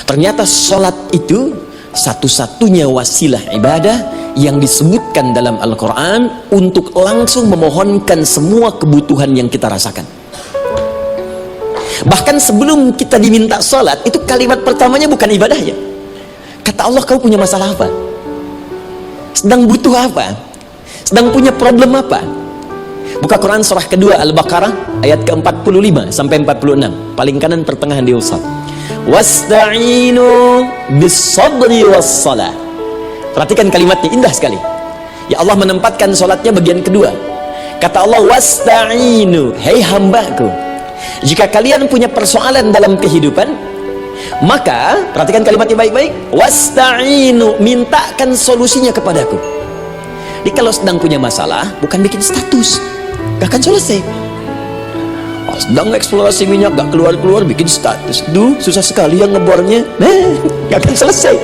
Ternyata sholat itu satu-satunya wasilah ibadah yang disebutkan dalam Al-Quran untuk langsung memohonkan semua kebutuhan yang kita rasakan. Bahkan sebelum kita diminta sholat, itu kalimat pertamanya bukan ibadah ya. Kata Allah, kau punya masalah apa? Sedang butuh apa? Sedang punya problem apa? Buka Quran surah kedua Al-Baqarah ayat ke-45 sampai 46, paling kanan pertengahan di usap. Wasta'inu bis-sabri was-salah. Perhatikan kalimatnya, indah sekali. Ya Allah menempatkan sholatnya bagian kedua. Kata Allah, wasta'inu, hei hambaku, jika kalian punya persoalan dalam kehidupan, maka perhatikan kalimatnya baik-baik, wasta'inu, mintakan solusinya kepadaku. Jadi kalau sedang punya masalah, bukan bikin status, gak akan selesai. Sedang eksplorasi minyak gak keluar-keluar, bikin status, duh susah sekali yang ngebornya, gak akan selesai.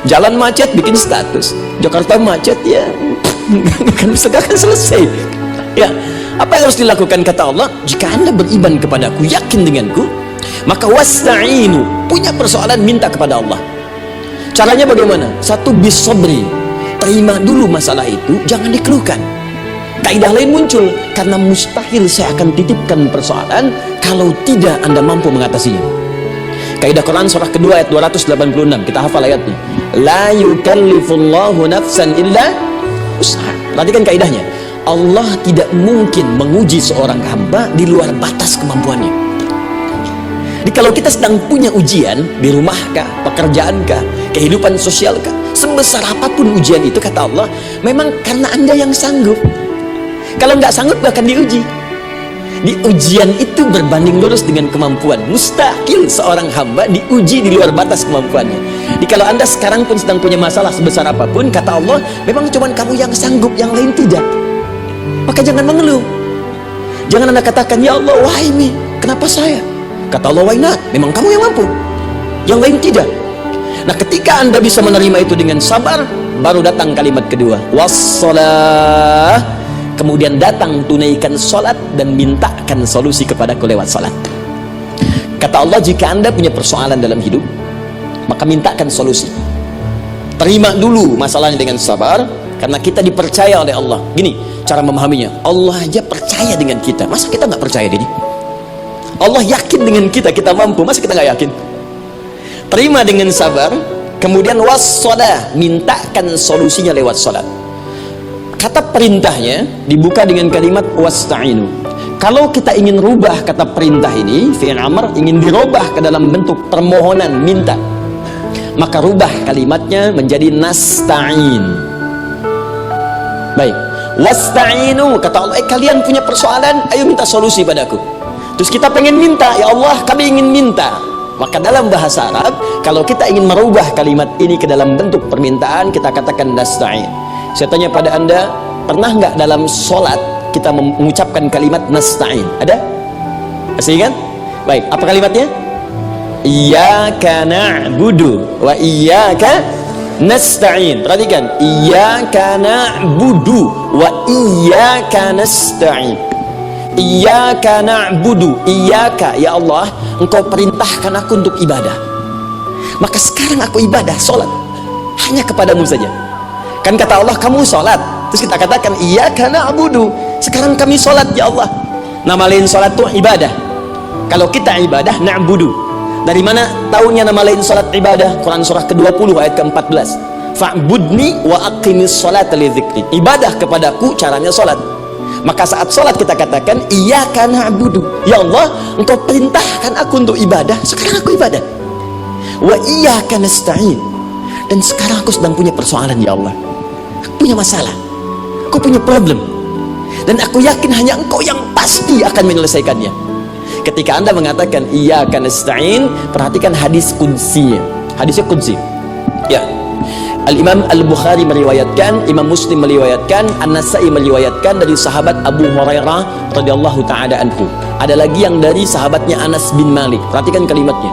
Jalan macet, bikin status, Jakarta macet, ya gak akan selesai. Ya, apa yang harus dilakukan? Kata Allah, jika anda beriman kepadaku, yakin denganku, maka wasta'inu, punya persoalan, minta kepada Allah. Caranya bagaimana? Satu, bis-sabri, terima dulu masalah itu, jangan dikeluhkan. Kaidah lain muncul, karena mustahil saya akan titipkan persoalan kalau tidak anda mampu mengatasinya. Kaidah Quran surah kedua ayat 286, kita hafal ayatnya. La yukallifullahu nafsan illa usaha. Perhatikan kaidahnya, Allah tidak mungkin menguji seorang hamba di luar batas kemampuannya. Jadi kalau kita sedang punya ujian di rumahkah, pekerjaankah, kehidupan sosialkah, sebesar apapun ujian itu, kata Allah, memang karena anda yang sanggup. Kalau nggak sanggup bahkan diuji. Di ujian itu berbanding lurus dengan kemampuan. Mustahil seorang hamba diuji di luar batas kemampuannya. Jadi kalau anda sekarang pun sedang punya masalah sebesar apapun, kata Allah, memang cuma kamu yang sanggup, yang lain tidak. Maka jangan mengeluh. Jangan anda katakan, ya Allah, why me? Kenapa saya? Kata Allah, why not? Memang kamu yang mampu, yang lain tidak. Nah, ketika anda bisa menerima itu dengan sabar, baru datang kalimat kedua, wassalah. Kemudian datang, tunaikan sholat dan mintakan solusi kepadaku lewat sholat. Kata Allah, jika anda punya persoalan dalam hidup, maka mintakan solusi. Terima dulu masalahnya dengan sabar, karena kita dipercaya oleh Allah. Gini cara memahaminya, Allah aja percaya dengan kita, masa kita nggak percaya diri? Allah yakin dengan kita, kita mampu, masa kita nggak yakin? Terima dengan sabar, kemudian wassalah, mintakan solusinya lewat sholat. Kata perintahnya dibuka dengan kalimat wasta'inu. Kalau kita ingin rubah kata perintah ini, fi'il amr, ingin dirubah ke dalam bentuk permohonan, minta, maka rubah kalimatnya menjadi nasta'in. Baik, wasta'inu, kata Allah, kalian punya persoalan, ayo minta solusi padaku. Terus kita pengen minta, ya Allah, kami ingin minta. Maka dalam bahasa Arab, kalau kita ingin merubah kalimat ini ke dalam bentuk permintaan, kita katakan nasta'in. Saya tanya pada anda, pernah nggak dalam sholat kita mengucapkan kalimat nasta'in? Ada? Masih kan? Baik, apa kalimatnya? Iyyaka na'budu wa iyyaka nasta'in. Perhatikan, iyyaka na'budu wa iyyaka nasta'in. Iyyaka na'budu, iyyaka, ya Allah, engkau perintahkan aku untuk ibadah, maka sekarang aku ibadah, sholat hanya kepadamu saja. Kan kata Allah, kamu sholat, terus kita katakan iyyaka na'budu, sekarang kami sholat, ya Allah. Nama lain sholat itu ibadah. Kalau kita ibadah, na'budu. Dari mana tahunya nama lain sholat ibadah? Quran surah ke-20 ayat ke-14, fa'budni wa aqimis sholata li dzikri. Ibadah kepadaku caranya sholat. Maka saat sholat kita katakan iyyaka na'budu, ya Allah, engkau perintahkan aku untuk ibadah, sekarang aku ibadah. Wa iyyaka nasta'in, dan sekarang aku sedang punya persoalan, ya Allah, aku punya masalah, aku punya problem, dan aku yakin hanya engkau yang pasti akan menyelesaikannya. Ketika anda mengatakan iyyaka nasta'in, perhatikan hadis qudsinya. Hadisnya qudsi, ya. Al-Imam Al-Bukhari meriwayatkan, Imam Muslim meriwayatkan, An-Nasai meriwayatkan dari sahabat Abu Hurairah radhiyallahu ta'ala anhu. Ada lagi yang dari sahabatnya Anas bin Malik. Perhatikan kalimatnya,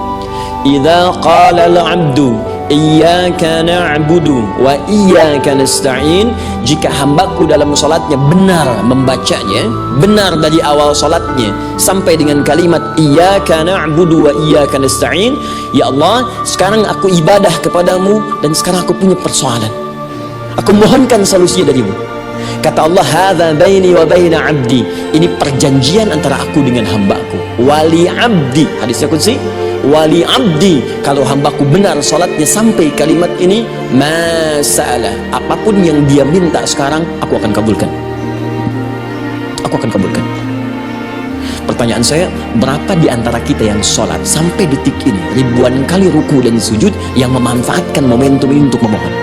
idza qala al-'abdu iyyaka na'budu wa iyyaka nasta'in, jika hambaku dalam salatnya benar membacanya, benar dari awal salatnya sampai dengan kalimat iyyaka na'budu wa iyyaka nasta'in, ya Allah, sekarang aku ibadah kepadamu dan sekarang aku punya persoalan, aku mohonkan solusinya darimu. Kata Allah, hadza baini wa baina abdi, ini perjanjian antara aku dengan hambaku. Wali abdi, hadisnya qudsi, wali abdi, kalau hambaku benar salatnya sampai kalimat ini, masalah, apapun yang dia minta sekarang aku akan kabulkan, aku akan kabulkan. Pertanyaan saya, berapa di antara kita yang sholat sampai detik ini ribuan kali ruku dan sujud yang memanfaatkan momentum ini untuk memohon?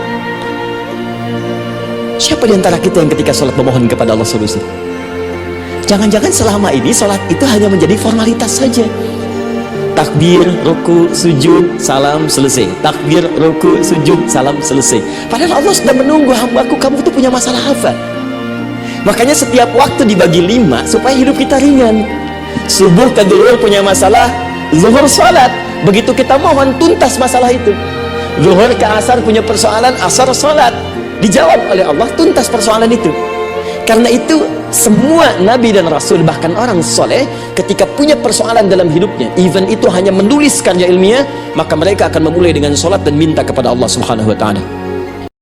Siapa di antara kita yang ketika sholat memohon kepada Allah solusi? Jangan-jangan selama ini sholat itu hanya menjadi formalitas saja. Takbir, ruku, sujud, salam, selesai. Takbir, ruku, sujud, salam, selesai. Padahal Allah sudah menunggu hambaku, kamu itu punya masalah apa? Makanya setiap waktu dibagi 5 supaya hidup kita ringan. Subuh ke zuhur punya masalah, zuhur sholat. Begitu kita mohon, tuntas masalah itu. Zuhur ke asar punya persoalan, asar sholat. Dijawab oleh Allah, tuntas persoalan itu. Karena itu semua nabi dan rasul, bahkan orang soleh, ketika punya persoalan dalam hidupnya, even itu hanya menulis karya ilmiah, maka mereka akan memulai dengan sholat dan minta kepada Allah Subhanahu wa ta'ala.